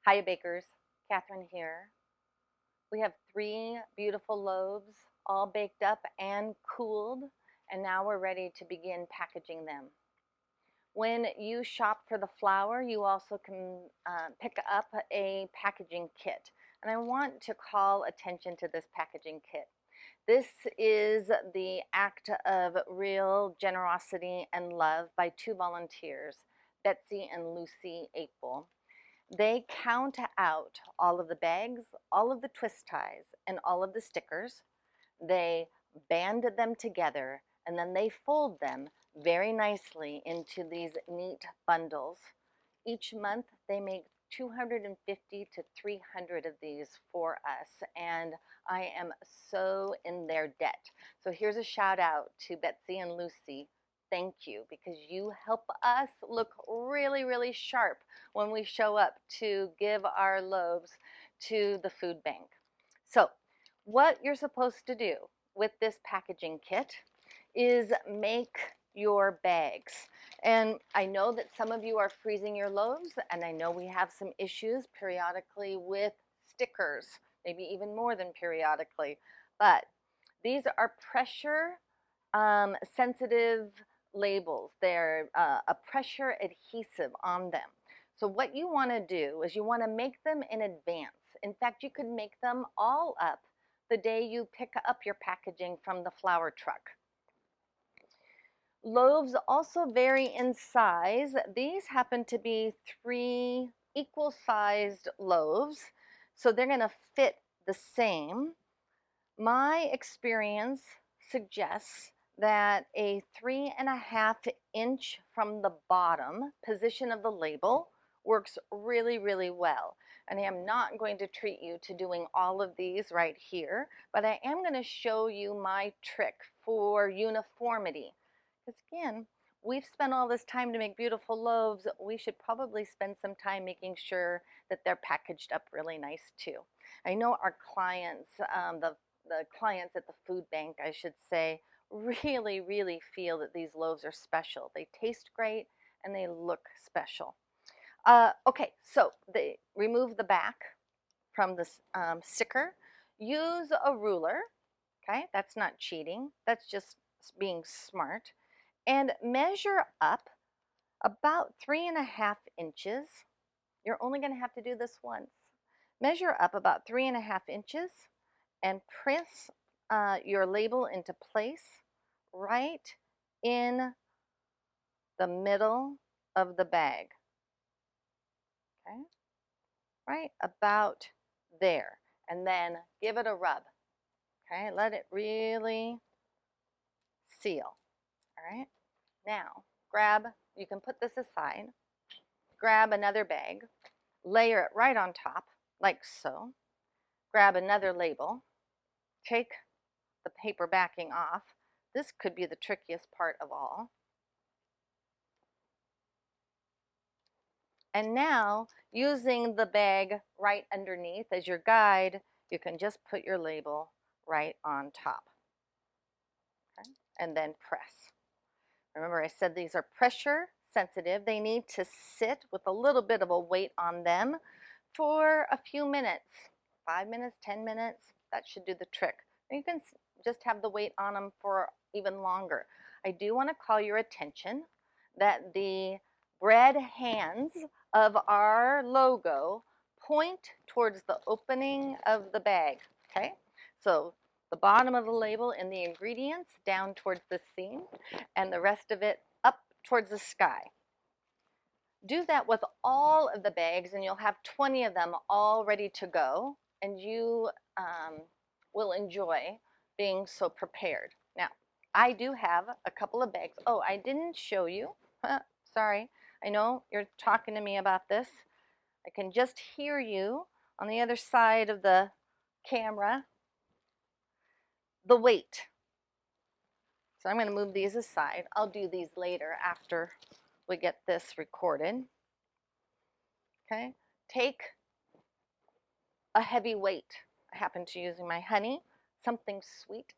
Hiya Bakers, Catherine here. We have 3 beautiful loaves all baked up and cooled, and now we're ready to begin packaging them. When you shop for the flour, you also can pick up a packaging kit. And I want to call attention to this packaging kit. This is the act of real generosity and love by 2 volunteers, Betsy and Lucy April. They count out all of the bags, all of the twist ties, and all of the stickers. They band them together and then they fold them very nicely into these neat bundles. Each month they make 250 to 300 of these for us, and I am so in their debt. So here's a shout out to Betsy and Lucy. Thank you, because you help us look really, really sharp when we show up to give our loaves to the food bank. So what you're supposed to do with this packaging kit is make your bags. And I know that some of you are freezing your loaves, and I know we have some issues periodically with stickers, maybe even more than periodically. But these are pressure sensitive labels. They're a pressure adhesive on them. So what you want to do is you want to make them in advance. In fact, you could make them all up the day you pick up your packaging from the flour truck. Loaves also vary in size. These happen to be 3 equal-sized loaves, so they're going to fit the same. My experience suggests that a 3.5 inch from the bottom position of the label works really, really well. And I am not going to treat you to doing all of these right here, but I am going to show you my trick for uniformity. Because again, we've spent all this time to make beautiful loaves. We should probably spend some time making sure that they're packaged up really nice too. I know our clients, the clients at the food bank, I should say, really, really feel that these loaves are special. They taste great and they look special. Okay, so they remove the back from the sticker. Use a ruler. Okay, that's not cheating. That's just being smart. And measure up about 3.5 inches. You're only going to have to do this once. Measure up about 3.5 inches and press your label into place right in the middle of the bag. Okay, right about there. And then give it a rub. Okay, let it really seal. All right, now grab, you can put this aside, grab another bag, layer it right on top, like so. Grab another label, take the paper backing off. This could be the trickiest part of all. And now, using the bag right underneath as your guide, you can just put your label right on top. Okay? And then press. Remember, I said these are pressure sensitive. They need to sit with a little bit of a weight on them for a few minutes, 5 minutes, 10 minutes. That should do the trick. You can just have the weight on them for even longer. I do want to call your attention that the bread hands of our logo point towards the opening of the bag. Okay, so the bottom of the label and the ingredients down towards the seam, and the rest of it up towards the sky. Do that with all of the bags and you'll have 20 of them all ready to go, and you will enjoy being so prepared. Now, I do have a couple of bags. Oh, I didn't show you. Sorry. I know you're talking to me about this. I can just hear you on the other side of the camera. The weight. So I'm going to move these aside. I'll do these later after we get this recorded. Okay, take a heavy weight. I happen to using my honey, something sweet.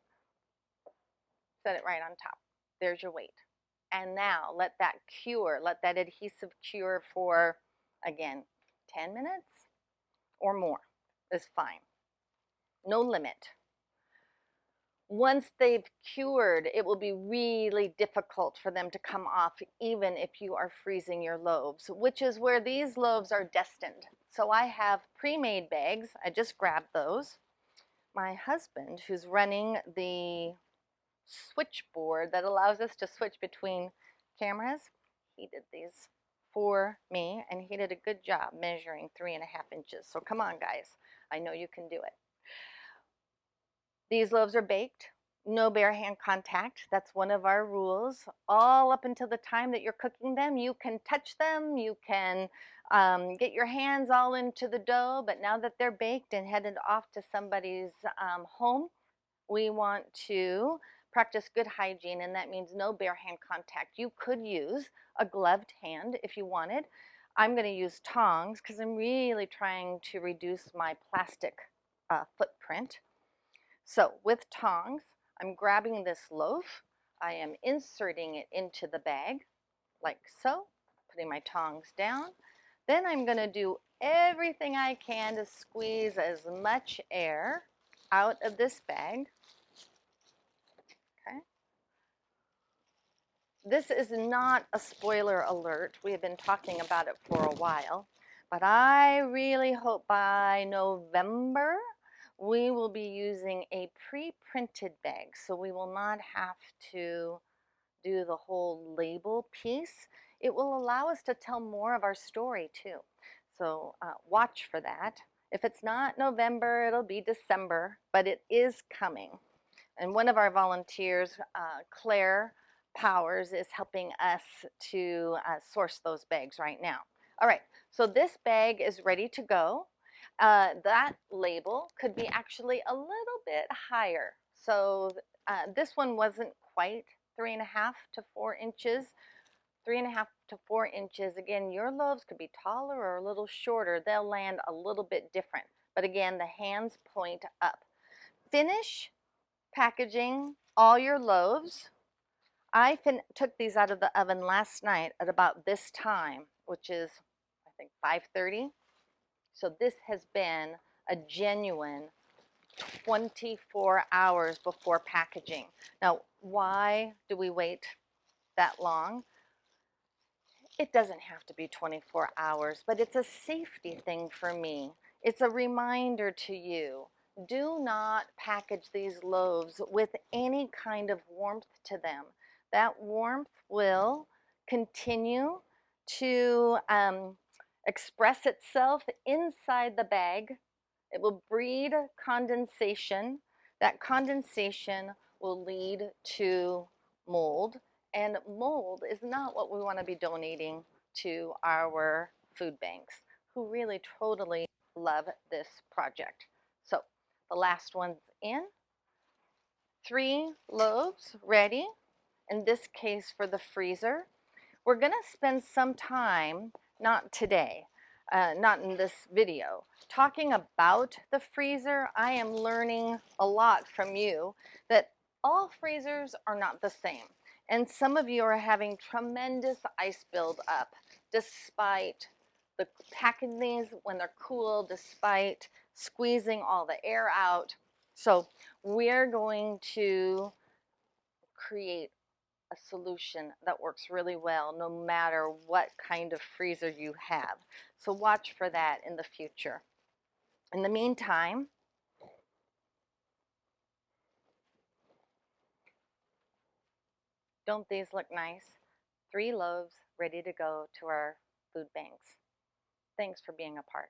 Set it right on top. There's your weight. And now let that cure, let that adhesive cure for, again, 10 minutes, or more is fine. No limit. Once they've cured, it will be really difficult for them to come off even if you are freezing your loaves, which is where these loaves are destined. So I have pre-made bags. I just grabbed those. My husband, who's running the switchboard that allows us to switch between cameras, he did these for me, and he did a good job measuring 3.5 inches. So come on, guys. I know you can do it. These loaves are baked, no bare hand contact. That's one of our rules. All up until the time that you're cooking them, you can touch them, you can get your hands all into the dough, but now that they're baked and headed off to somebody's home, we want to practice good hygiene, and that means no bare hand contact. You could use a gloved hand if you wanted. I'm going to use tongs because I'm really trying to reduce my plastic footprint. So with tongs, I'm grabbing this loaf. I am inserting it into the bag like so, putting my tongs down. Then I'm going to do everything I can to squeeze as much air out of this bag. Okay. This is not a spoiler alert. We have been talking about it for a while, but I really hope by November we will be using a pre-printed bag, so we will not have to do the whole label piece. It will allow us to tell more of our story too. So watch for that. If it's not November, it'll be December, but it is coming. And one of our volunteers, Claire Powers, is helping us to source those bags right now. All right, so this bag is ready to go. That label could be actually a little bit higher. So this one wasn't quite 3.5 to 4 inches. 3.5 to 4 inches. Again, your loaves could be taller or a little shorter. They'll land a little bit different. But again, the hands point up. Finish packaging all your loaves. I took these out of the oven last night at about this time, which is, I think, 5:30. So this has been a genuine 24 hours before packaging. Now, why do we wait that long? It doesn't have to be 24 hours, but it's a safety thing for me. It's a reminder to you. Do not package these loaves with any kind of warmth to them. That warmth will continue to express itself inside the bag. It will breed condensation. That condensation will lead to mold, and mold is not what we want to be donating to our food banks, who really totally love this project. So the last one's in. 3 loaves ready, in this case for the freezer. We're going to spend some time, not today, not in this video, talking about the freezer. I am learning a lot from you that all freezers are not the same. And some of you are having tremendous ice buildup despite the packing these when they're cool, despite squeezing all the air out. So we're going to create a solution that works really well no matter what kind of freezer you have. So watch for that in the future. In the meantime, don't these look nice? 3 loaves ready to go to our food banks. Thanks for being a part.